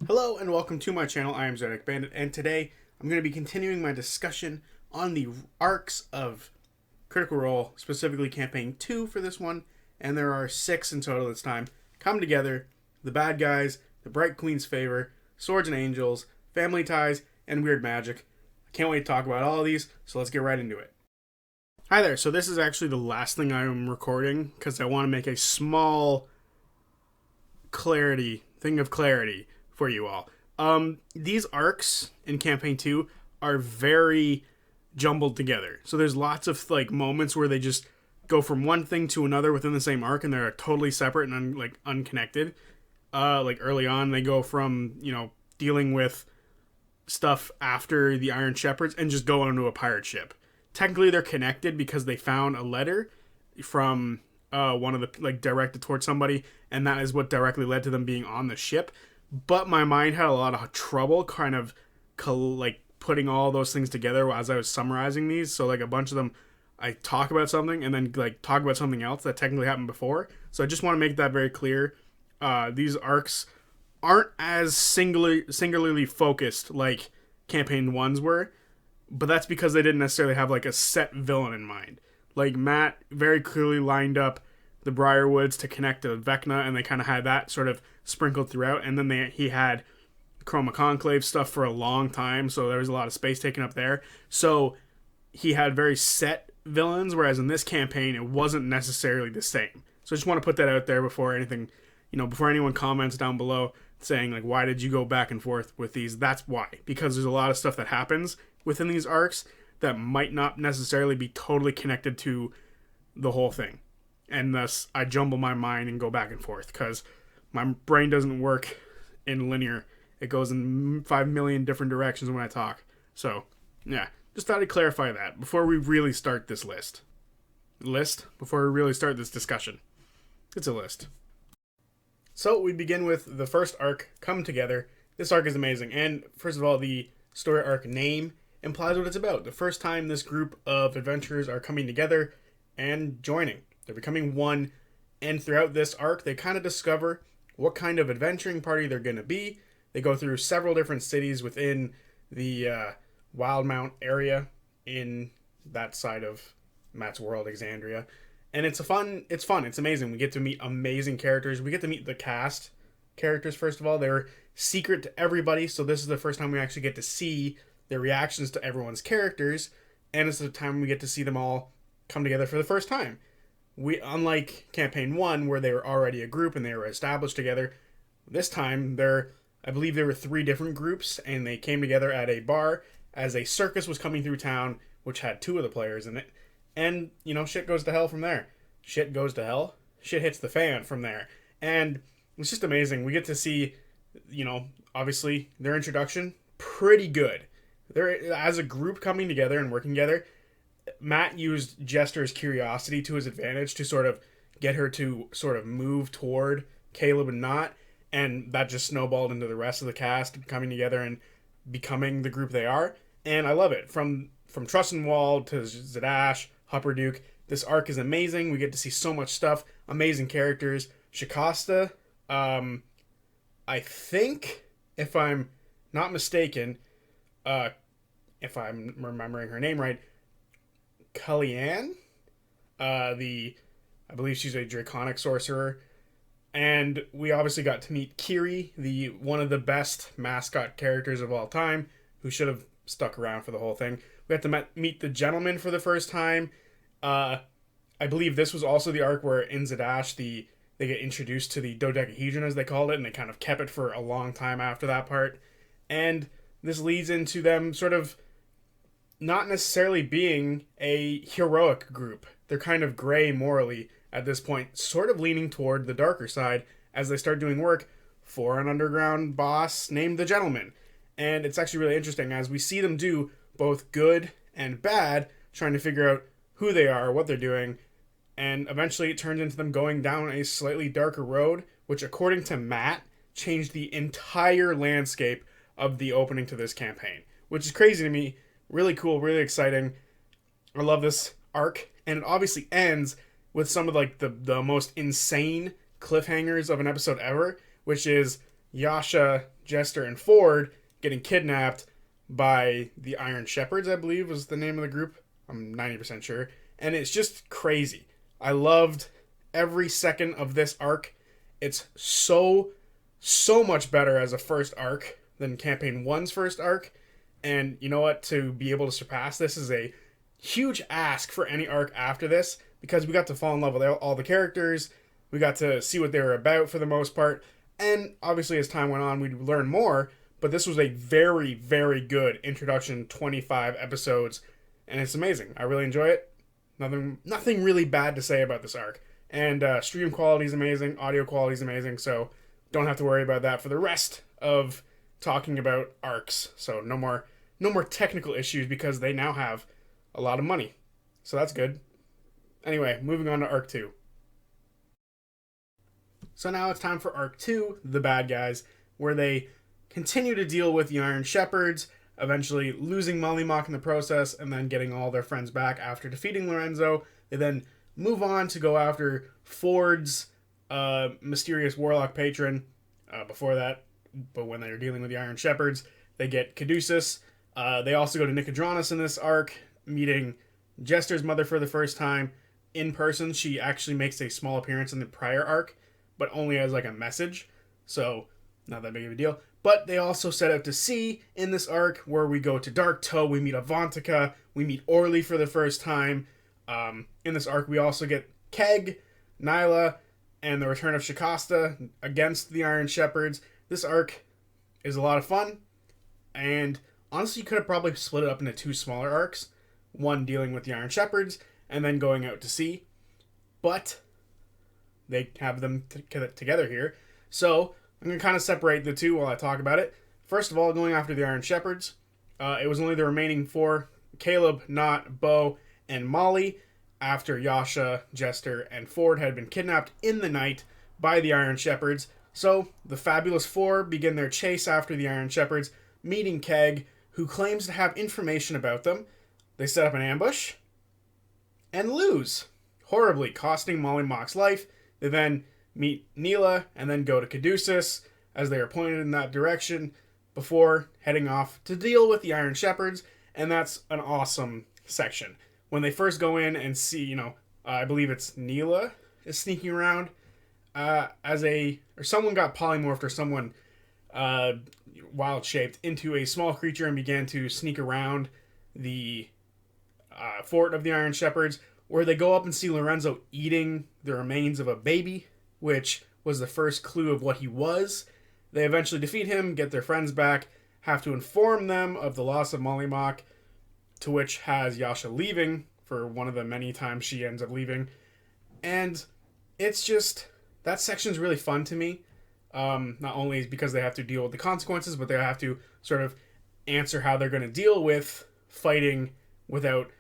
Hello and welcome to my channel. I am Zodiac Bandit, and today I'm going to be continuing my discussion on the arcs of Critical Role, specifically Campaign 2 for this one, and there are 6 in total this time. Come together, the bad guys, the Bright Queen's Favor, Swords and Angels, Family Ties, and Weird Magic. I can't wait to talk about all of these, so let's get right into it. Hi there, so this is actually the last thing I'm recording, because I want to make a small thing of clarity for you all. These arcs in Campaign 2 are very jumbled together. So there's lots of moments where they just go from one thing to another within the same arc, and they're totally separate and unconnected. Early on, they go from dealing with stuff after the Iron Shepherds and just go onto a pirate ship. Technically, they're connected because they found a letter from one of the directed towards somebody, and that is what directly led to them being on the ship. But my mind had a lot of trouble kind of putting all those things together as I was summarizing these. So a bunch of them, I talk about something and then talk about something else that technically happened before. So I just want to make that very clear. These arcs aren't as singularly focused like Campaign 1's were, but that's because they didn't necessarily have a set villain in mind. Matt very clearly lined up the Briarwoods to connect to Vecna, and they kind of had that sort of sprinkled throughout. And then he had Chroma Conclave stuff for a long time, so there was a lot of space taken up there. So he had very set villains, whereas in this campaign, it wasn't necessarily the same. So I just want to put that out there before anyone comments down below saying, why did you go back and forth with these? That's why. Because there's a lot of stuff that happens within these arcs that might not necessarily be totally connected to the whole thing. And thus, I jumble my mind and go back and forth because my brain doesn't work in linear. It goes in 5 million different directions when I talk. So, yeah, just thought I'd clarify that before we really start this before we really start this discussion. It's a list. So, we begin with the first arc, Come Together. This arc is amazing. And, first of all, the story arc name implies what it's about. The first time this group of adventurers are coming together and joining. They're becoming one, and throughout this arc, they kind of discover what kind of adventuring party they're going to be. They go through several different cities within the Wildmount area in that side of Matt's world, Exandria. And it's fun, it's amazing. We get to meet amazing characters. We get to meet the cast characters, first of all. They're secret to everybody, so this is the first time we actually get to see their reactions to everyone's characters, and it's the time we get to see them all come together for the first time. Unlike Campaign 1, where they were already a group and they were established together, this time I believe there were 3 different groups, and they came together at a bar as a circus was coming through town, which had 2 of the players in it. And, shit goes to hell from there. Shit goes to hell. Shit hits the fan from there. And it's just amazing. We get to see, obviously, their introduction, pretty good. They're, as a group coming together and working together, Matt used Jester's curiosity to his advantage to sort of get her to sort of move toward Caleb and Knott, and that just snowballed into the rest of the cast coming together and becoming the group they are. And I love it. From Trussenwald to Zadash, Hupperduke, this arc is amazing. We get to see so much stuff, amazing characters. Shikasta, I think, if I'm not mistaken, if I'm remembering her name right, Kellyanne, I believe she's a draconic sorcerer, and we obviously got to meet Kiri, one of the best mascot characters of all time, who should have stuck around for the whole thing. We got to meet the gentleman for the first time. I believe this was also the arc where in Zadash they get introduced to the dodecahedron, as they called it, and they kind of kept it for a long time after that part. And this leads into them sort of not necessarily being a heroic group. They're kind of gray morally at this point, sort of leaning toward the darker side as they start doing work for an underground boss named the Gentleman. And it's actually really interesting as we see them do both good and bad, trying to figure out who they are, what they're doing, and eventually it turns into them going down a slightly darker road, which according to Matt, changed the entire landscape of the opening to this campaign, which is crazy to me. Really cool, really exciting. I love this arc, and it obviously ends with some of the most insane cliffhangers of an episode ever, which is Yasha Jester and Ford getting kidnapped by the Iron Shepherds, I believe was the name of the group. I'm 90% sure. And it's just crazy. I loved every second of this arc. It's so much better as a first arc than Campaign 1's first arc. And you know what? To be able to surpass this is a huge ask for any arc after this, because we got to fall in love with all the characters. We got to see what they were about for the most part. And obviously as time went on, we'd learn more. But this was a very, very good introduction, 25 episodes. And it's amazing. I really enjoy it. Nothing really bad to say about this arc. And stream quality is amazing. Audio quality is amazing. So don't have to worry about that for the rest of talking about arcs. So no more technical issues, because they now have a lot of money. So that's good. Anyway, moving on to Arc 2. So now it's time for Arc 2, The Bad Guys, where they continue to deal with the Iron Shepherds, eventually losing Mollymock in the process, and then getting all their friends back after defeating Lorenzo. They then move on to go after Ford's mysterious warlock patron before that. But when they're dealing with the Iron Shepherds, they get Caduceus. They also go to Nicodranus in this arc, meeting Jester's mother for the first time in person. She actually makes a small appearance in the prior arc, but only as like a message. So not that big of a deal. But they also set out to sea in this arc, where we go to Dark Toe, we meet Avantika, we meet Orly for the first time. In this arc, we also get Keg, Nyla, and the return of Shikasta against the Iron Shepherds. This arc is a lot of fun, and honestly, you could have probably split it up into two smaller arcs. One dealing with the Iron Shepherds, and then going out to sea. But they have them together here. So I'm going to kind of separate the two while I talk about it. First of all, going after the Iron Shepherds, it was only the remaining four: Caleb, Knot, Bo, and Molly, after Yasha, Jester, and Ford had been kidnapped in the night by the Iron Shepherds. So the Fabulous Four begin their chase after the Iron Shepherds, meeting Keg, who claims to have information about them. They set up an ambush and lose horribly, costing Mollymock's life. They then meet Neela and then go to Caduceus as they are pointed in that direction before heading off to deal with the Iron Shepherds. And that's an awesome section. When they first go in and see, I believe it's Neela is sneaking around or someone got polymorphed, or someone wild shaped into a small creature and began to sneak around the fort of the Iron Shepherds, where they go up and see Lorenzo eating the remains of a baby, which was the first clue of what he was. They eventually defeat him, get their friends back, have to inform them of the loss of Mollymock, to which has Yasha leaving for one of the many times she ends up leaving. And it's just, that section's really fun to me. Not only because they have to deal with the consequences, but they have to sort of answer how they're going to deal with fighting without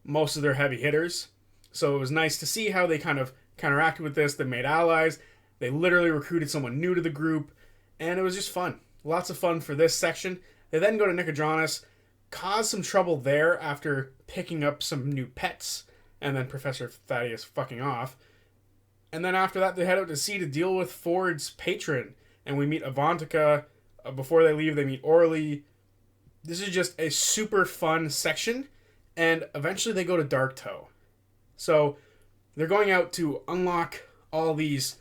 most of their heavy hitters. So it was nice to see how they kind of counteracted with this. They made allies. They literally recruited someone new to the group. And it was just fun. Lots of fun for this section. They then go to Nicodranus, cause some trouble there after picking up some new pets, and then Professor Thaddeus fucking off. And then after that, they head out to sea to deal with Ford's patron. And we meet Avantika. Before they leave, they meet Orly. This is just a super fun section. And eventually they go to Dark Toe. So they're going out to unlock all these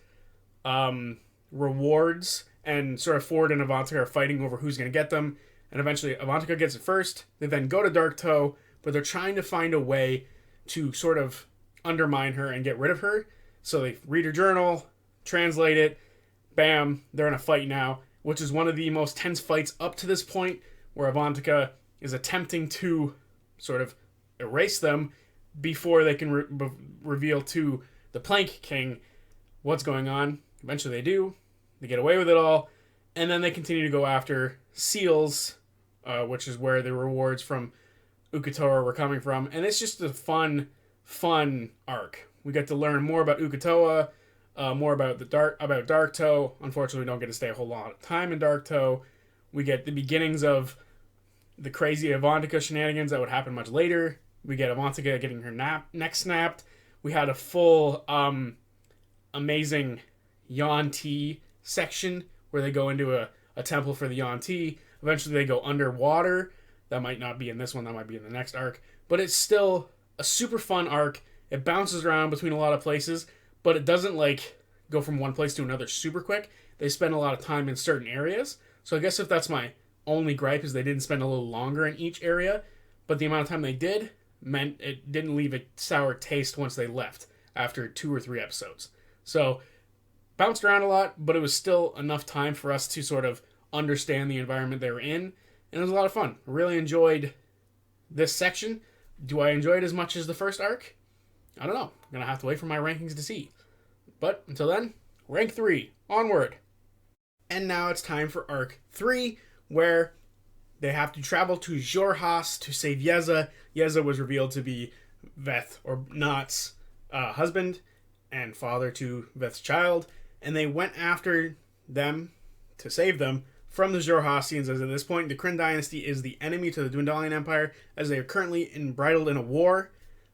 rewards. And sort of Ford and Avantika are fighting over who's going to get them. And eventually Avantika gets it first. They then go to Dark Toe. But they're trying to find a way to sort of undermine her and get rid of her. So they read her journal, translate it, bam, they're in a fight now, which is one of the most tense fights up to this point, where Avantika is attempting to sort of erase them before they can reveal to the Plank King what's going on. Eventually they do. They get away with it all. And then they continue to go after Seals, which is where the rewards from Ukatoa were coming from. And it's just a fun arc. We get to learn more about Ukatoa, more about Dark Toe. Unfortunately, we don't get to stay a whole lot of time in Dark Toe. We get the beginnings of the crazy Avantika shenanigans that would happen much later. We get Avantika getting her neck snapped. We had a full amazing Yon T section where they go into a a temple for the Yuan-Ti. Eventually they go underwater. That might not be in this one, that might be in the next arc. But it's still a super fun arc. It bounces around between a lot of places, but it doesn't like go from one place to another super quick. They spend a lot of time in certain areas. So I guess if that's my only gripe is they didn't spend a little longer in each area, but the amount of time they did meant it didn't leave a sour taste once they left after 2 or 3 episodes. So bounced around a lot, but it was still enough time for us to sort of understand the environment they were in, and it was a lot of fun. Really enjoyed this section. Do I enjoy it as much as the first arc? I don't know. I'm going to have to wait for my rankings to see. But until then, rank 3, onward. And now it's time for arc 3, where they have to travel to Xhorhas to save Yeza. Yeza was revealed to be Veth, or Not's husband and father to Veth's child, and they went after them to save them from the Xhorhasians, as at this point the Kryn dynasty is the enemy to the Dwendalian Empire, as they are currently embroiled in a war,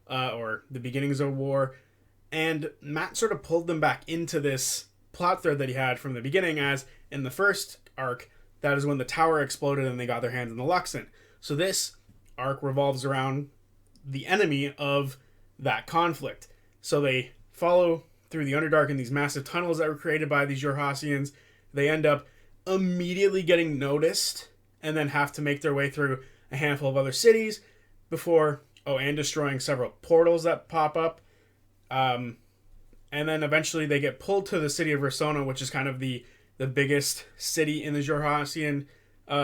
or the beginnings of a war, and Matt sort of pulled them back into this plot thread that he had from the beginning, as in the first arc, that is when the tower exploded and they got their hands on the Luxon. So this arc revolves around the enemy of that conflict. So they follow through the Underdark in these massive tunnels that were created by these Xhorhasians. They end up immediately getting noticed and then have to make their way through a handful of other cities before, and destroying several portals that pop up. And then eventually they get pulled to the city of Rossona, which is kind of the biggest city in the Xhorhasian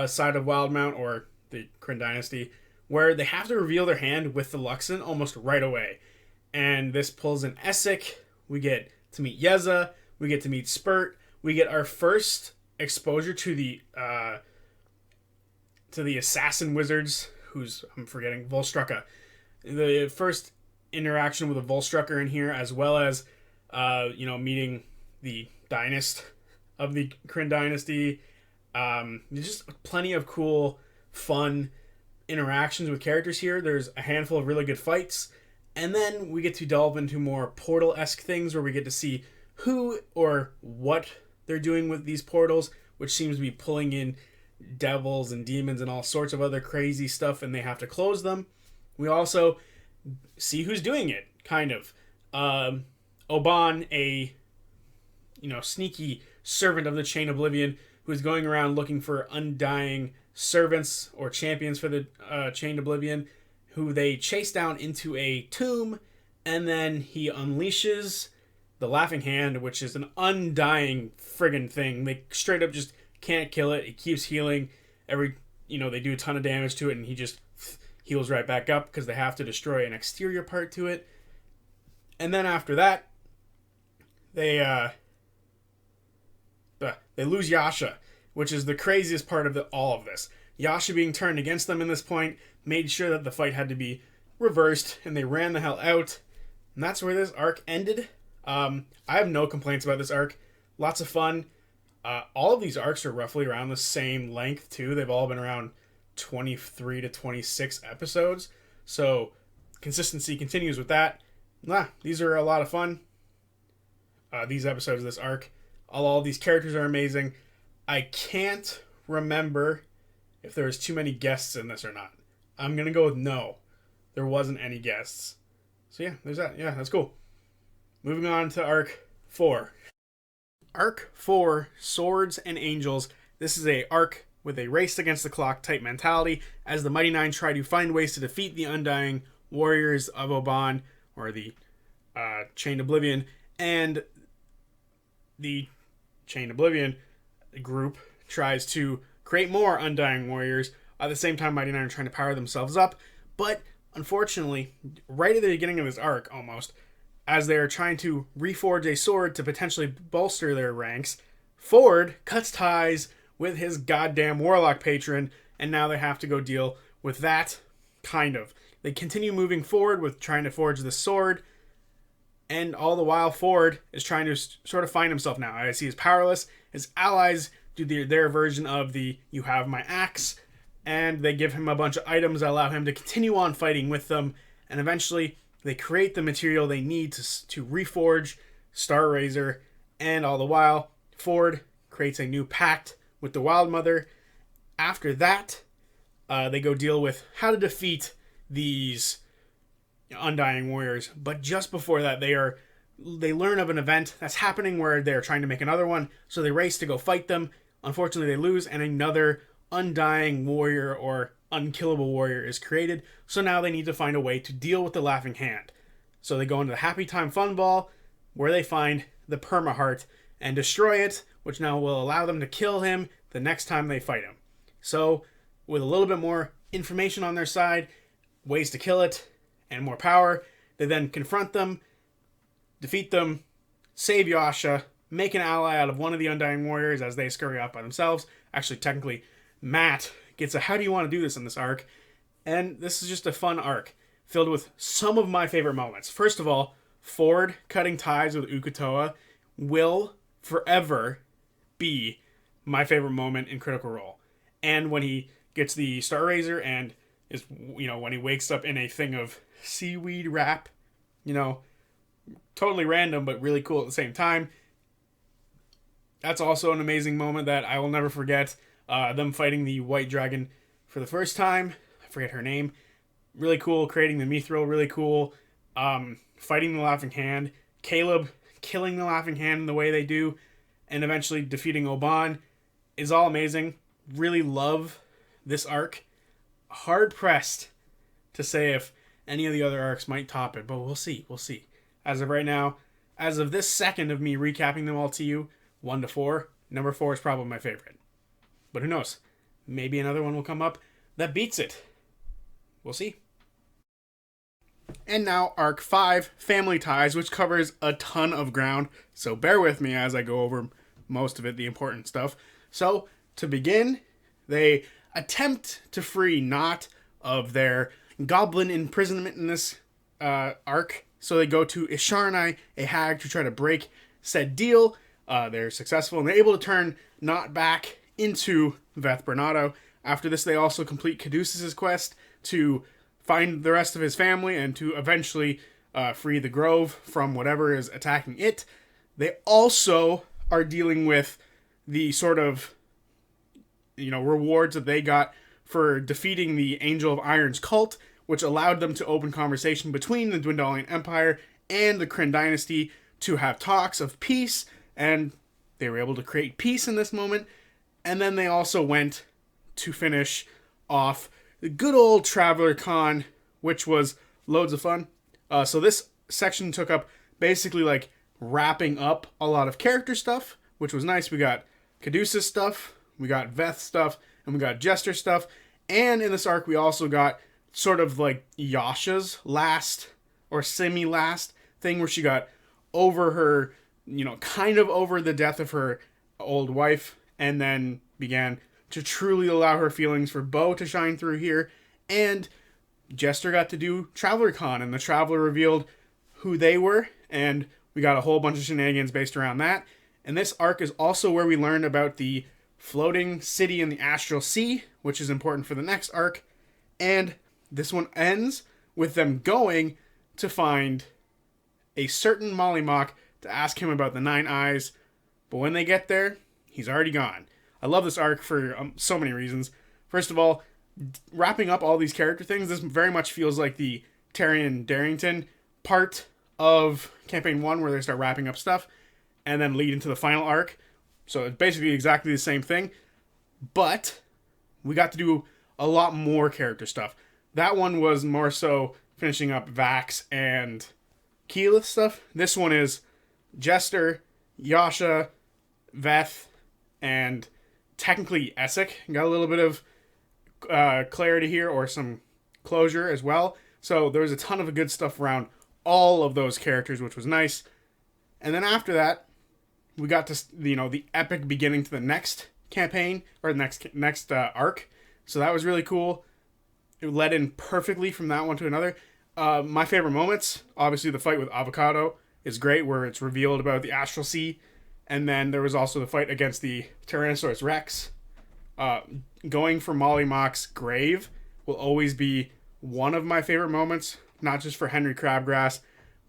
side of Wildmount, or the Kryn dynasty, where they have to reveal their hand with the Luxon almost right away. And this pulls in Essek. We get to meet Yeza. We get to meet Spurt. We get our first exposure to the assassin wizards, who's, I'm forgetting, Volstrucka. The first interaction with a Volstrucker in here, as well as meeting the dynast of the Kryn dynasty. Just plenty of cool, fun interactions with characters here. There's a handful of really good fights, and then we get to delve into more Portal-esque things, where we get to see who or what they're doing with these portals, which seems to be pulling in devils and demons and all sorts of other crazy stuff, and they have to close them. We also see who's doing it, kind of. Oban, a sneaky servant of the Chain Oblivion, who is going around looking for undying servants or champions for the Chain Oblivion, who they chase down into a tomb, and then he unleashes the Laughing Hand, which is an undying friggin' thing. They straight up just can't kill it. It keeps healing. They do a ton of damage to it, and he just heals right back up because they have to destroy an exterior part to it. And then after that, they lose Yasha, which is the craziest part of all of this. Yasha being turned against them in this point made sure that the fight had to be reversed, and they ran the hell out. And that's where this arc ended. I have no complaints about this arc. Lots of fun. All of these arcs are roughly around the same length, too. They've all been around 23 to 26 episodes. So consistency continues with that. These are a lot of fun. These episodes of this arc. All these characters are amazing. I can't remember if there was too many guests in this or not. I'm going to go with no. There wasn't any guests. So yeah, there's that. Yeah, that's cool. Moving on to Arc 4. Arc 4, Swords and Angels. This is a arc with a race against the clock type mentality, as the Mighty Nine try to find ways to defeat the undying warriors of Oban, or the Chained Oblivion, and the Chained Oblivion group tries to create more undying warriors. At the same time, Mighty Nine are trying to power themselves up, but unfortunately, right at the beginning of this arc, almost, as they are trying to reforge a sword to potentially bolster their ranks, Ford cuts ties with his goddamn warlock patron, and now they have to go deal with that, kind of. They continue moving forward with trying to forge the sword, and all the while Ford is trying to sort of find himself now, as he is powerless. His allies do their version of the "you have my axe," and they give him a bunch of items that allow him to continue on fighting with them, and eventually they create the material they need to reforge Star Razor, and all the while Ford creates a new pact with the Wild Mother. After that, they go deal with how to defeat these Undying Warriors. But just before that, they learn of an event that's happening where they're trying to make another one. So they race to go fight them. Unfortunately, they lose, and another Undying Warrior or Unkillable Warrior is created. So now they need to find a way to deal with the Laughing Hand. So they go into the Happy Time Fun Ball, where they find the Perma Heart and destroy it, which now will allow them to kill him the next time they fight him. So, with a little bit more information on their side, ways to kill it, and more power, they then confront them, defeat them, save Yasha, make an ally out of one of the Undying Warriors as they scurry off by themselves. Actually, technically, Matt gets a how do you want to do this in this arc? And this is just a fun arc, filled with some of my favorite moments. First of all, Ford cutting ties with Ukutoa will forever be my favorite moment in Critical Role. And when he gets the Star Razor and is, when he wakes up in a thing of seaweed wrap, totally random, but really cool at the same time. That's also an amazing moment that I will never forget. Them fighting the White Dragon for the first time. I forget her name. Really cool. Creating the Mithril, really cool. Fighting the Laughing Hand. Caleb killing the Laughing Hand in the way they do. And eventually defeating Oban is all amazing. Really love this arc. Hard pressed to say if any of the other arcs might top it, but we'll see. As of right now, as of this second of me recapping them all to you, 1 to 4, number 4 is probably my favorite. But who knows? Maybe another one will come up that beats it. We'll see. And now Arc 5, Family Ties, which covers a ton of ground, so bear with me as I go over most of it, the important stuff. So, to begin, they attempt to free Knot of their goblin imprisonment in this arc. So they go to Isharnai, a hag, to try to break said deal. They're successful, and they're able to turn Knot back into Veth Bernardo. After this, they also complete Caduceus' quest to find the rest of his family and to eventually free the Grove from whatever is attacking it. They also are dealing with the sort of, rewards that they got for defeating the Angel of Iron's cult, which allowed them to open conversation between the Dwendalian Empire and the Kryn Dynasty to have talks of peace, and they were able to create peace in this moment. And then they also went to finish off the good old Traveler Con, which was loads of fun. So this section took up basically like wrapping up a lot of character stuff, which was nice. We got Caduceus stuff, we got Veth stuff, and we got Jester stuff. And in this arc, we also got sort of like Yasha's last or semi-last thing where she got over her, kind of over the death of her old wife, and then began to truly allow her feelings for Bo to shine through here. And Jester got to do Traveler Con, and the Traveler revealed who they were, and we got a whole bunch of shenanigans based around that. And this arc is also where we learned about the floating city in the Astral Sea, which is important for the next arc. And this one ends with them going to find a certain Mollymauk to ask him about the 9 eyes. But when they get there, he's already gone. I love this arc for so many reasons. First of all, wrapping up all these character things, this very much feels like the Tyrion Darrington part of Campaign 1 where they start wrapping up stuff and then lead into the final arc. So it's basically exactly the same thing. But we got to do a lot more character stuff. That one was more so finishing up Vax and Keyleth stuff. This one is Jester, Yasha, Veth, and technically Essek. Got a little bit of clarity here, or some closure as well. So there was a ton of good stuff around all of those characters, which was nice. And then after that, we got to, the epic beginning to the next campaign, or next arc. So that was really cool. It led in perfectly from that one to another. My favorite moments, obviously the fight with Avocado is great, where it's revealed about the Astral Sea. And then there was also the fight against the Tyrannosaurus Rex. Going for Mollymauk's grave will always be one of my favorite moments, not just for Henry Crabgrass,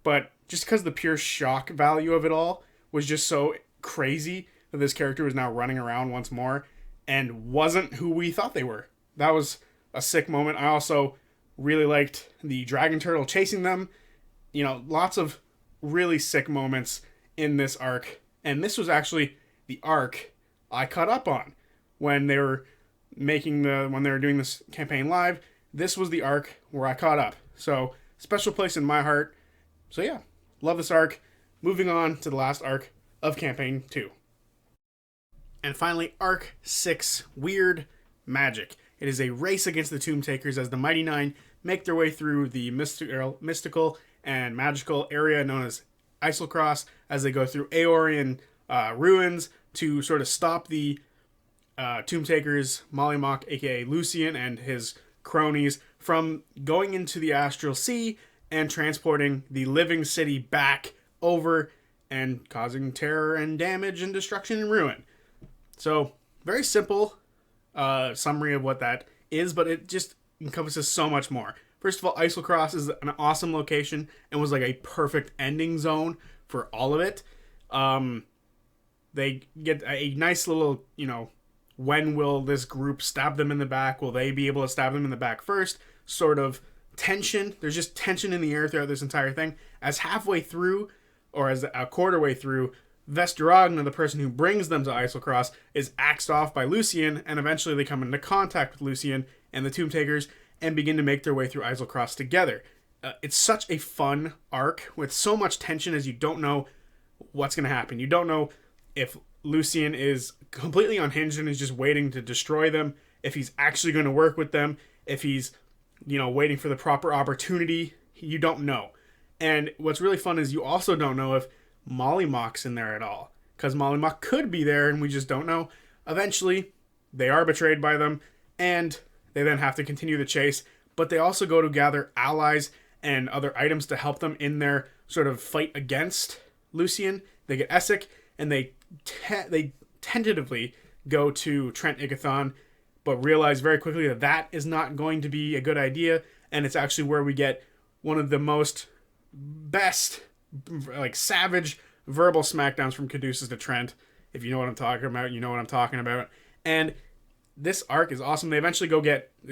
but just because the pure shock value of it all was just so crazy that this character was now running around once more. and wasn't who we thought they were. That was a sick moment. I also really liked the dragon turtle chasing them. You know, lots of really sick moments in this arc. And this was actually the arc I caught up on when they were doing this campaign live. This was the arc where I caught up. So, special place in my heart. So yeah, love this arc. Moving on to the last arc of campaign 2. And finally, arc 6, Weird Magic. It is a race against the Tomb Takers as the Mighty Nine make their way through the mystical and magical area known as Islecross as they go through Aeorian ruins to sort of stop the Tomb Takers, Mollymock, aka Lucian, and his cronies from going into the Astral Sea and transporting the living city back over and causing terror and damage and destruction and ruin. So, very simple summary of what that is, but it just encompasses so much more. First of all, Islecross is an awesome location and was like a perfect ending zone for all of it. They get a nice little, when will this group stab them in the back? Will they be able to stab them in the back first? Sort of tension. There's just tension in the air throughout this entire thing. As halfway through, or as a quarter way through, Vesturagna, the person who brings them to Islecross, is axed off by Lucian, and eventually they come into contact with Lucian and the Tomb Takers and begin to make their way through Islecross together. It's such a fun arc with so much tension as you don't know what's going to happen. You don't know if Lucian is completely unhinged and is just waiting to destroy them, if he's actually going to work with them, if he's, waiting for the proper opportunity. You don't know. And what's really fun is you also don't know if Mollymock's in there at all, because Mollymock could be there and we just don't know. Eventually, they are betrayed by them, and they then have to continue the chase, but they also go to gather allies and other items to help them in their sort of fight against Lucian. They get Essek, and they tentatively go to Trent Ickathon, but realize very quickly that that is not going to be a good idea, and it's actually where we get one of the best, savage verbal smackdowns from Caduceus to Trent. If you know what I'm talking about, you know what I'm talking about. And this arc is awesome. They eventually go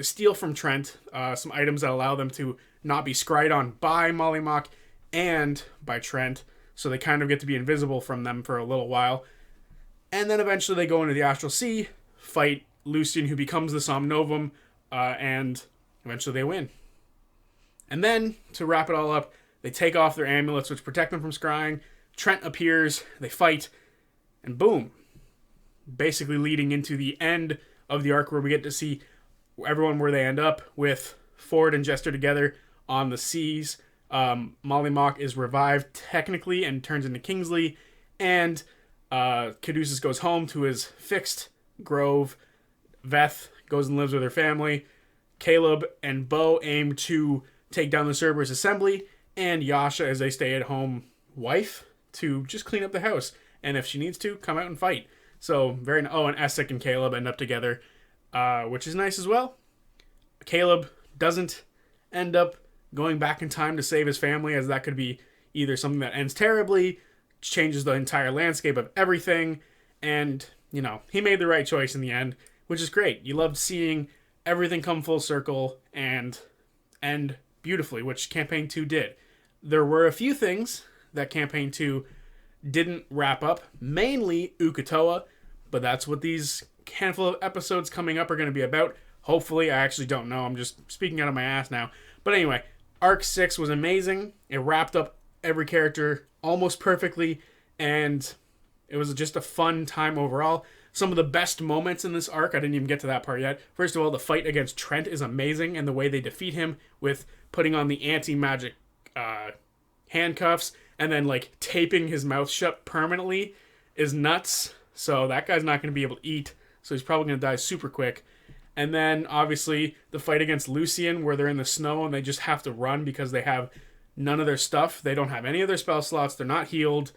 steal from Trent some items that allow them to not be scryed on by Mollymock and by Trent, so they kind of get to be invisible from them for a little while. And then eventually they go into the Astral Sea, fight Lucian, who becomes the Somnovum, and eventually they win. And then, to wrap it all up, they take off their amulets, which protect them from scrying. Trent appears, they fight, and boom. Basically leading into the end of the arc where we get to see everyone where they end up with Ford and Jester together on the seas. Mollymock is revived technically and turns into Kingsley, and Caduceus goes home to his fixed grove. Veth goes and lives with her family. Caleb and Bo aim to take down the Cerberus Assembly, and Yasha is a stay-at-home wife to just clean up the house, and if she needs to, come out and fight. So, and Essek and Caleb end up together, which is nice as well. Caleb doesn't end up going back in time to save his family, as that could be either something that ends terribly, changes the entire landscape of everything, and, he made the right choice in the end, which is great. You loved seeing everything come full circle and end beautifully, which Campaign 2 did. There were a few things that Campaign 2 didn't wrap up, mainly Uk'otoa, but that's what these handful of episodes coming up are going to be about. Hopefully, I actually don't know. I'm just speaking out of my ass now. But anyway, Arc 6 was amazing. It wrapped up every character almost perfectly, and it was just a fun time overall. Some of the best moments in this arc, I didn't even get to that part yet. First of all, the fight against Trent is amazing, and the way they defeat him with putting on the anti-magic handcuffs and then taping his mouth shut permanently is nuts. So that guy's not going to be able to eat, so he's probably going to die super quick. And then obviously the fight against Lucian, where they're in the snow and they just have to run because they have none of their stuff. They don't have any of their spell slots. They're not healed.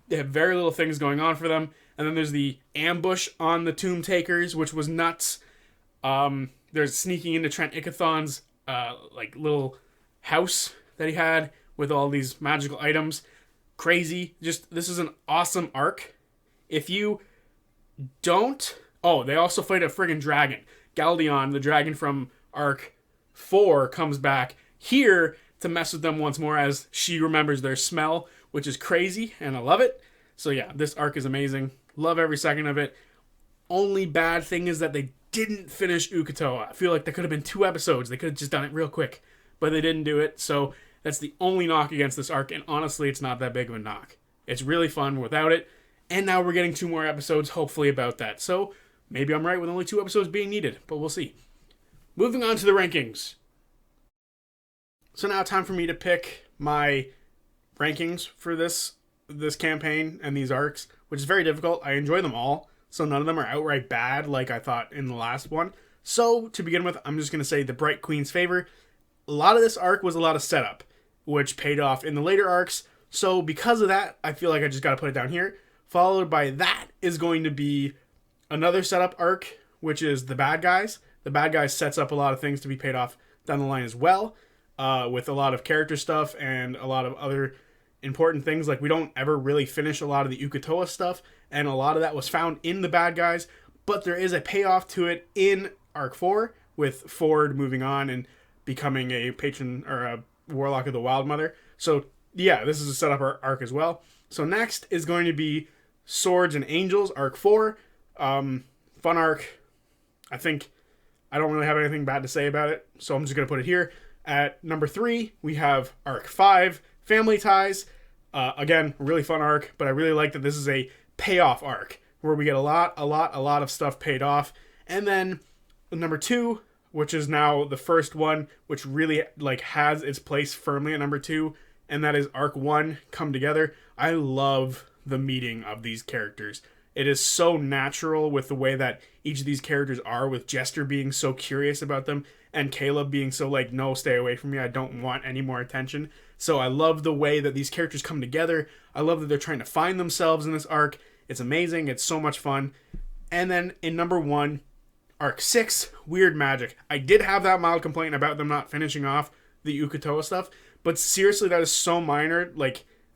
They have very little things going on for them. And then there's the ambush on the Tomb Takers, which was nuts. There's sneaking into Trent Ickathon's little house that he had with all these magical items. Crazy. Just, this is an awesome arc. If you don't Oh, they also fight a friggin' dragon. Galdeon, the dragon from Arc 4, comes back here to mess with them once more as she remembers their smell, which is crazy, and I love it. So yeah, this arc is amazing. Love every second of it. Only bad thing is that they didn't finish Ukatoa. I feel like that could have been 2 episodes. They could have just done it real quick, but they didn't do it. So that's the only knock against this arc, and honestly, it's not that big of a knock. It's really fun without it, and now we're getting 2 more episodes, hopefully, about that. So maybe I'm right with only 2 episodes being needed, but we'll see. Moving on to the rankings. So now time for me to pick my rankings for this campaign and these arcs, which is very difficult. I enjoy them all, so none of them are outright bad like I thought in the last one. So to begin with, I'm just going to say the Bright Queen's Favor. A lot of this arc was a lot of setup, which paid off in the later arcs. So because of that, I feel like I just got to put it down here. Followed by that is going to be another setup arc, which is the Bad Guys. The Bad Guys sets up a lot of things to be paid off down the line as well, with a lot of character stuff and a lot of other important things. Like, we don't ever really finish a lot of the Ukatoa stuff, and a lot of that was found in the Bad Guys, but there is a payoff to it in Arc 4 with Ford moving on and becoming a patron or a Warlock of the Wild Mother. So yeah, this is a setup arc as well. So next is going to be Swords and Angels, Arc 4. Fun arc. I think I don't really have anything bad to say about it, so I'm just going to put it here. At number 3, we have Arc 5, Family Ties. Again, really fun arc, but I really like that this is a payoff arc where we get a lot of stuff paid off. And then number 2, which is now the first one, which really has its place firmly at number 2, and that is Arc 1, Come Together. I love the meeting of these characters. It is so natural with the way that each of these characters are, with Jester being so curious about them and Caleb being so no, stay away from me, I don't want any more attention. So I love the way that these characters come together. I love that they're trying to find themselves in this arc. It's amazing. It's so much fun. And then in number 1, Arc 6, Weird Magic. I did have that mild complaint about them not finishing off the Ukatoa stuff, but seriously, that is so minor.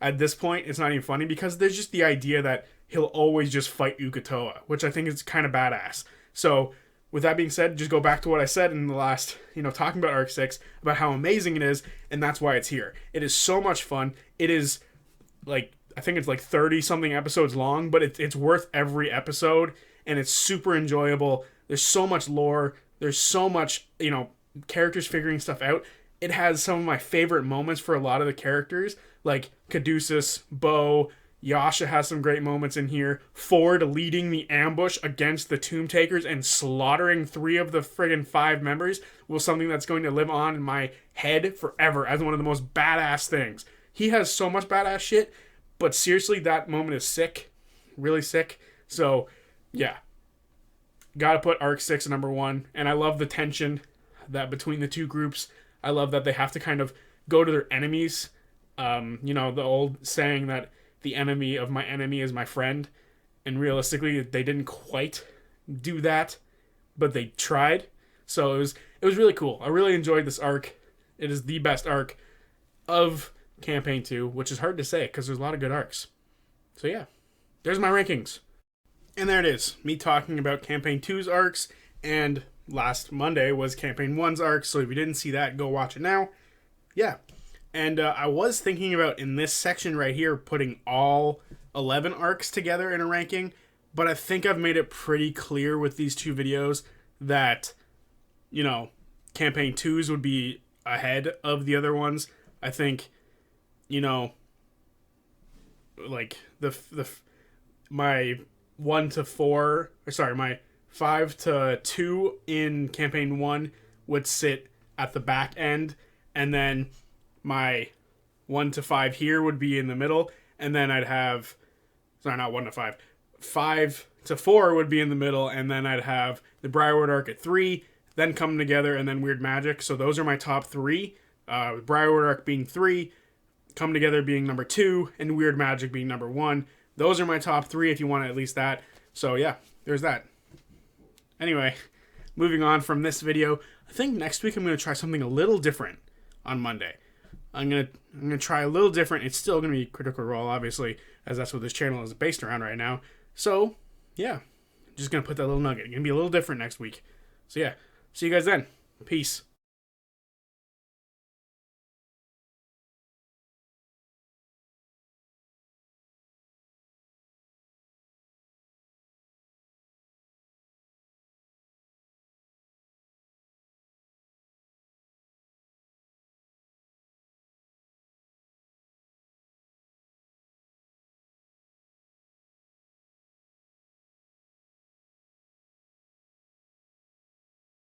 At this point, it's not even funny, because there's just the idea that he'll always just fight Ukatoa, which I think is kind of badass. So with that being said, just go back to what I said in the last, talking about Arc 6, about how amazing it is, and that's why it's here. It is so much fun. It is, I think it's 30-something episodes long, but it's worth every episode, and it's super enjoyable. There's so much lore. There's so much, characters figuring stuff out. It has some of my favorite moments for a lot of the characters, like Caduceus, Bo, Yasha has some great moments in here. Ford leading the ambush against the Tomb Takers and slaughtering 3 of the friggin' 5 members was something that's going to live on in my head forever as one of the most badass things. He has so much badass shit, but seriously, that moment is sick. Really sick. So, yeah. Gotta put Arc 6 at number 1, and I love the tension that between the two groups. I love that they have to kind of go to their enemies. The old saying that the enemy of my enemy is my friend. And realistically, they didn't quite do that, but they tried. So it was really cool. I really enjoyed this arc. It is the best arc of Campaign 2, which is hard to say because there's a lot of good arcs. So yeah, there's my rankings. And there it is. Me talking about Campaign 2's arcs, and last Monday was Campaign 1's arc, so if you didn't see that, go watch it now. Yeah. And I was thinking about, in this section right here, putting all 11 arcs together in a ranking, but I think I've made it pretty clear with these 2 videos that, Campaign 2's would be ahead of the other ones. I think, my 1 to 4, my 5 to 2 in Campaign 1 would sit at the back end, and then my 1 to 5 here would be in the middle, and then I'd have, not 1 to 5, 5 to 4 would be in the middle, and then I'd have the Briarwood arc at 3, then Come Together, and then Weird Magic. So those are my top 3, Briarwood arc being 3, Come Together being number 2, and Weird Magic being number 1. Those are my top 3 if you want at least that. So yeah, there's that. Anyway, moving on from this video, I think next week I'm going to try something a little different on Monday. I'm gonna try a little different. It's still gonna be Critical Role, obviously, as that's what this channel is based around right now. So, yeah, Just going to put that little nugget. Going to be a little different next week. So yeah, see you guys then. Peace.